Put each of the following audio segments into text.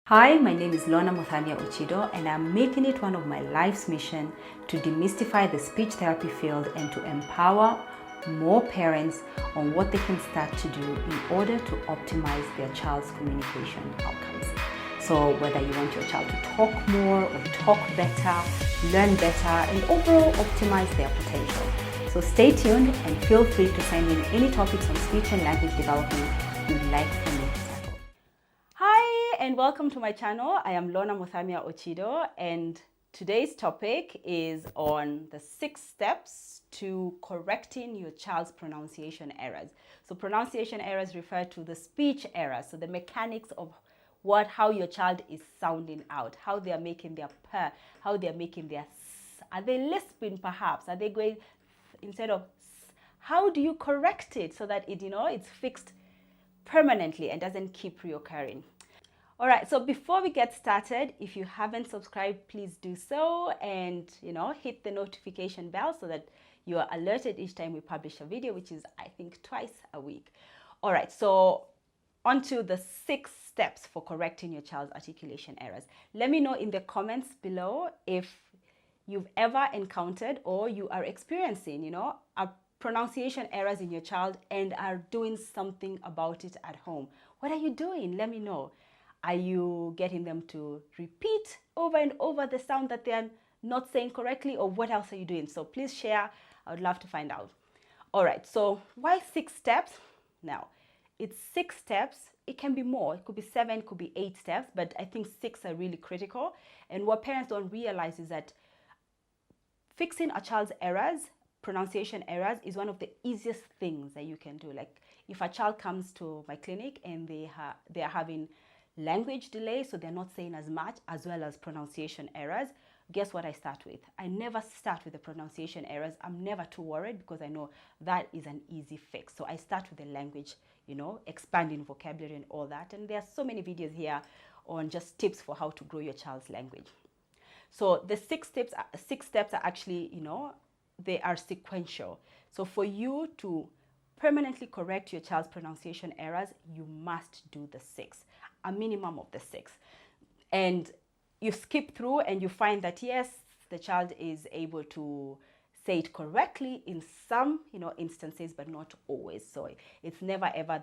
Hi, my name is Lorna Muthamia Ochido, and I'm making it one of my life's mission to demystify the speech therapy field and to empower more parents on what they can start to do in order to optimize their child's communication outcomes. So whether you want your child to talk more or talk better, learn better, and overall optimize their potential. So stay tuned and feel free to send in any topics on speech and language development you'd like for me to tackle. Hi, and welcome to my channel. I am Lorna Muthamia Ochido, and today's topic is on the 6 steps to correcting your child's pronunciation errors. So pronunciation errors refer to the speech errors, so the mechanics of how your child is sounding out, how they are making their p, how they are making their s. Are they lisping perhaps? Are they going instead of s? How do you correct it so that it's fixed permanently and doesn't keep reoccurring? All right, so before we get started, if you haven't subscribed, please do so, and hit the notification bell so that you are alerted each time we publish a video, which is I think twice a week. All right, so on to the 6 steps for correcting your child's articulation errors. Let me know in the comments below if you've ever encountered or you are experiencing, a pronunciation errors in your child and are doing something about it at home. What are you doing? Let me know. Are you getting them to repeat over and over the sound that they're not saying correctly, or what else are you doing? So please share. I would love to find out. All right, so why 6 steps? Now, it's 6 steps. It can be more. It could be 7, it could be 8 steps, but I think 6 are really critical. And what parents don't realize is that fixing a child's errors, pronunciation errors, is one of the easiest things that you can do. Like if a child comes to my clinic and they are having language delay, so they're not saying as much, as well as pronunciation errors, guess what I start with? I never start with the pronunciation errors. I'm never too worried because I know that is an easy fix. So I start with the language, expanding vocabulary and all that. And there are so many videos here on just tips for how to grow your child's language. So the 6 steps are actually, they are sequential. So for you to permanently correct your child's pronunciation errors, you must do the 6, a minimum of the 6. And you skip through and you find that yes, the child is able to say it correctly in some instances, but not always. So it's never ever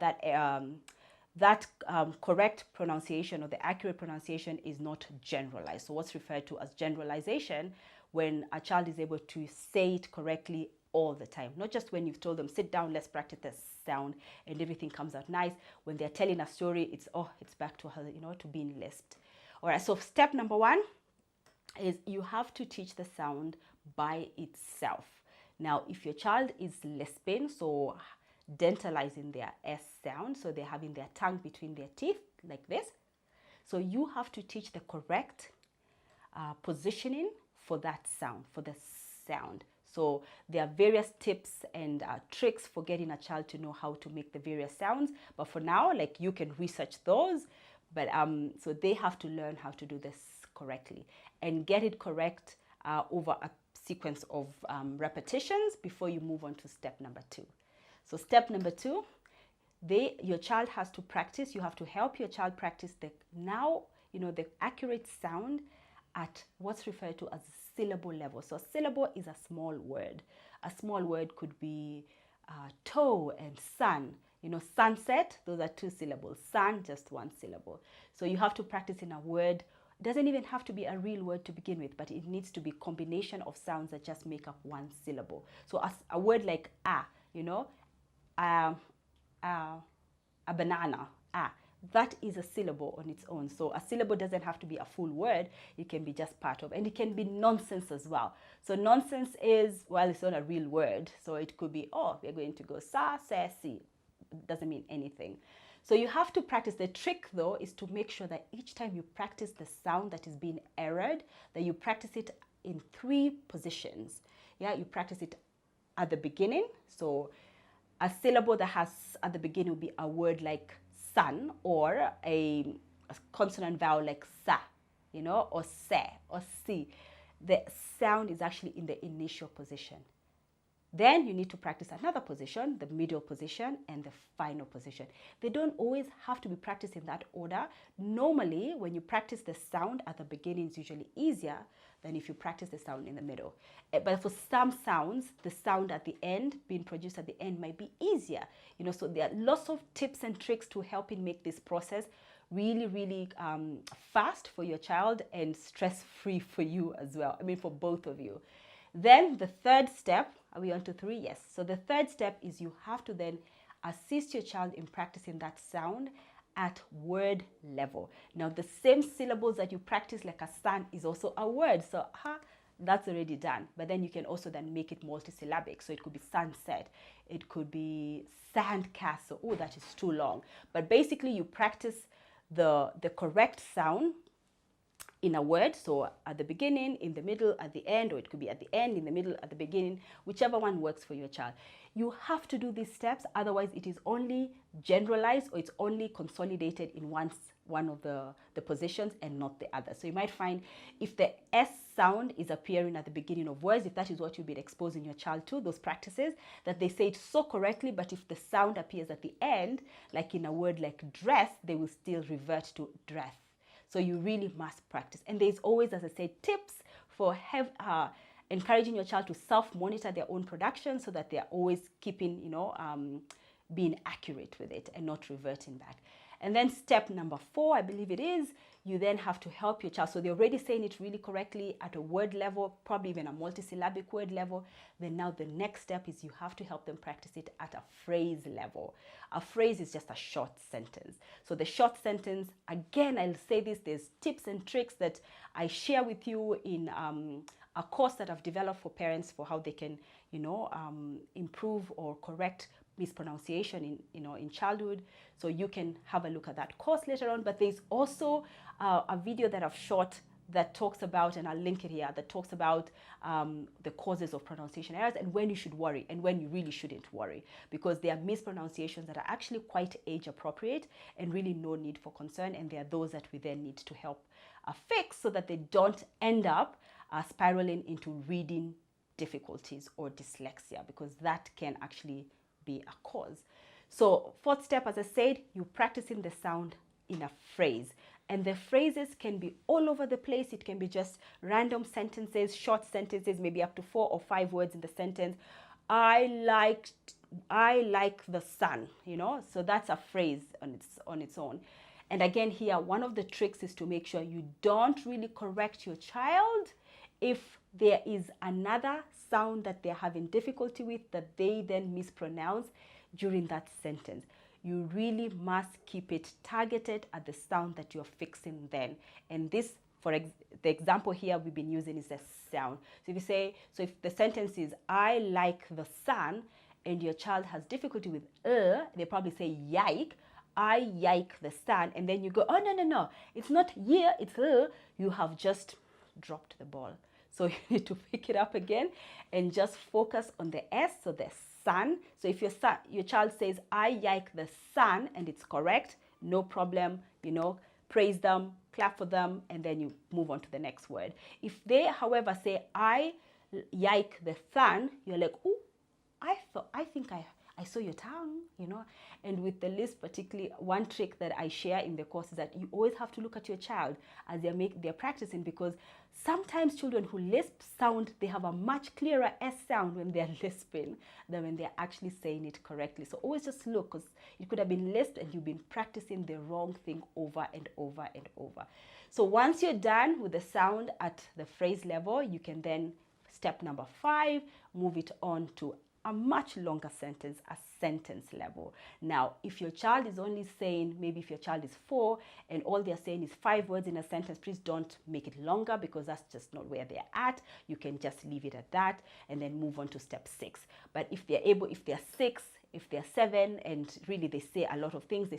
that correct pronunciation or the accurate pronunciation is not generalized. So what's referred to as generalization, when a child is able to say it correctly all the time, not just when you've told them sit down, let's practice the sound, and everything comes out nice. When they're telling a story, it's back to to being lisped. All right, so step number 1 is you have to teach the sound by itself. Now, if your child is lisping, so dentalizing their S sound, so they're having their tongue between their teeth like this, so you have to teach the correct positioning for that sound, for the sound. So there are various tips and tricks for getting a child to know how to make the various sounds. But for now, you can research those. But so they have to learn how to do this correctly and get it correct over a sequence of repetitions before you move on to step number 2. So step number 2, your child has to practice. You have to help your child practice the accurate sound at what's referred to as syllable level. So a syllable is a small word. A small word could be toe and sun. Sunset, those are 2 syllables. Sun, just 1 syllable. So you have to practice in a word. It doesn't even have to be a real word to begin with, but it needs to be a combination of sounds that just make up 1 syllable. So a word like a banana, that is a syllable on its own. So a syllable doesn't have to be a full word. It can be just part of, and it can be nonsense as well. So nonsense is, well, it's not a real word. So it could be, we're going to go sa, se, si. It doesn't mean anything. So you have to practice. The trick though is to make sure that each time you practice the sound that is being errored, that you practice it in 3 positions. Yeah, you practice it at the beginning. So a syllable that has at the beginning will be a word like sun, or a consonant vowel like sa, or se or si. The sound is actually in the initial position. Then you need to practice another position, the middle position and the final position. They don't always have to be practiced in that order. Normally, when you practice the sound at the beginning, it's usually easier than if you practice the sound in the middle. But for some sounds, the sound at the end, being produced at the end, might be easier. So there are lots of tips and tricks to help in make this process really, really fast for your child and stress-free for you as well. I mean, for both of you. Then the third step, are we on to 3? Yes. So the third step is you have to then assist your child in practicing that sound at word level. Now, the same syllables that you practice like a sun is also a word. So that's already done. But then you can also then make it multisyllabic. So it could be sunset. It could be sandcastle. Oh, that is too long. But basically, you practice the correct sound in a word, so at the beginning, in the middle, at the end, or it could be at the end, in the middle, at the beginning, whichever one works for your child. You have to do these steps, otherwise it is only generalized or it's only consolidated in one of the positions and not the other. So you might find if the S sound is appearing at the beginning of words, if that is what you've been exposing your child to, those practices, that they say it so correctly, but if the sound appears at the end, like in a word like dress, they will still revert to dress. So you really must practice. And there's always, as I said, tips for encouraging your child to self-monitor their own production so that they're always keeping, being accurate with it and not reverting back. And then step number 4, I believe it is, you then have to help your child. So they're already saying it really correctly at a word level, probably even a multisyllabic word level. Then now the next step is you have to help them practice it at a phrase level. A phrase is just a short sentence. So the short sentence, again, I'll say this, there's tips and tricks that I share with you in a course that I've developed for parents for how they can, improve or correct mispronunciation in childhood. So you can have a look at that course later on. But there's also a video that I've shot that talks about, and I'll link it here, that talks about the causes of pronunciation errors and when you should worry and when you really shouldn't worry, because there are mispronunciations that are actually quite age appropriate and really no need for concern, and there are those that we then need to help fix so that they don't end up spiraling into reading difficulties or dyslexia, because that can actually be a cause. So 4th step, as I said, you practicing the sound in a phrase, and the phrases can be all over the place. It can be just random sentences, short sentences, maybe up to 4 or 5 words in the sentence. I like the sun, so that's a phrase on its own. And again, here, one of the tricks is to make sure you don't really correct your child if there is another sound that they're having difficulty with that they then mispronounce during that sentence. You really must keep it targeted at the sound that you're fixing then. And this, the example here we've been using is the sound. So if you say, so if the sentence is, I like the sun, and your child has difficulty with they probably say yike, I yike the sun, and then you go, oh, no, it's not yeah, it's you have just dropped the ball. So you need to pick it up again and just focus on the S, so the sun. So if your child says, I yike the sun, and it's correct, no problem, praise them, clap for them, and then you move on to the next word. If they, however, say, I yike the sun, you're like, oh, I think I saw your tongue, And with the lisp, particularly, one trick that I share in the course is that you always have to look at your child as they're practicing, because sometimes children who lisp sound, they have a much clearer S sound when they're lisping than when they're actually saying it correctly. So always just look, because it could have been lisped and you've been practicing the wrong thing over and over and over. So once you're done with the sound at the phrase level, you can then, step number 5, move it on to a much longer sentence, a sentence level. Now, if your child is only saying, maybe if your child is 4 and all they're saying is 5 words in a sentence, please don't make it longer, because that's just not where they're at. You can just leave it at that and then move on to step 6. But if they're 6, if they're 7, and really they say a lot of things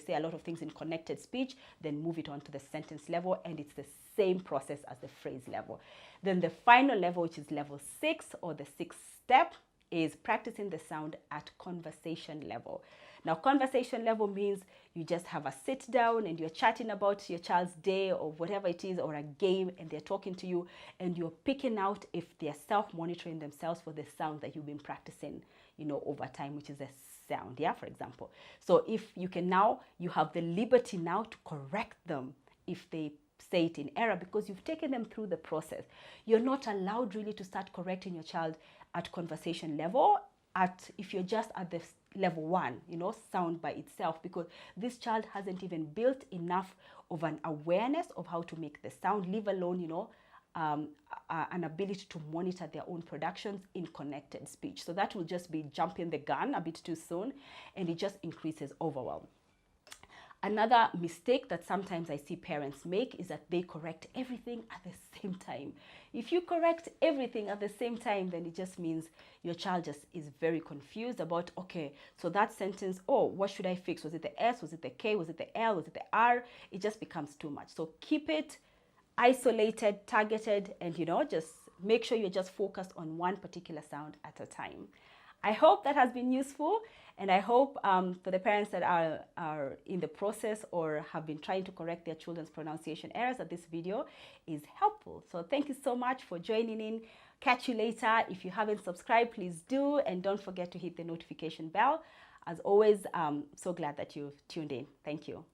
in connected speech, then move it on to the sentence level, and it's the same process as the phrase level. Then the final level, which is level 6, or the 6th step, is practicing the sound at conversation level. Now, conversation level means you just have a sit down and you're chatting about your child's day or whatever it is, or a game, and they're talking to you and you're picking out if they're self-monitoring themselves for the sound that you've been practicing, over time, which is a sound, yeah, for example. So if you can now, you have the liberty now to correct them if they say it in error, because you've taken them through the process. You're not allowed really to start correcting your child at conversation level, if you're just at the level 1, sound by itself, because this child hasn't even built enough of an awareness of how to make the sound, leave alone, an ability to monitor their own productions in connected speech. So that will just be jumping the gun a bit too soon, and it just increases overwhelm. Another mistake that sometimes I see parents make is that they correct everything at the same time. If you correct everything at the same time, then it just means your child just is very confused about, okay, so that sentence, oh, what should I fix? Was it the S? Was it the K? Was it the L? Was it the R? It just becomes too much. So keep it isolated, targeted, and just make sure you're just focused on one particular sound at a time. I hope that has been useful, and I hope for the parents that are in the process or have been trying to correct their children's pronunciation errors, that this video is helpful. So thank you so much for joining in. Catch you later. If you haven't subscribed, please do, and don't forget to hit the notification bell. As always, I'm so glad that you've tuned in. Thank you.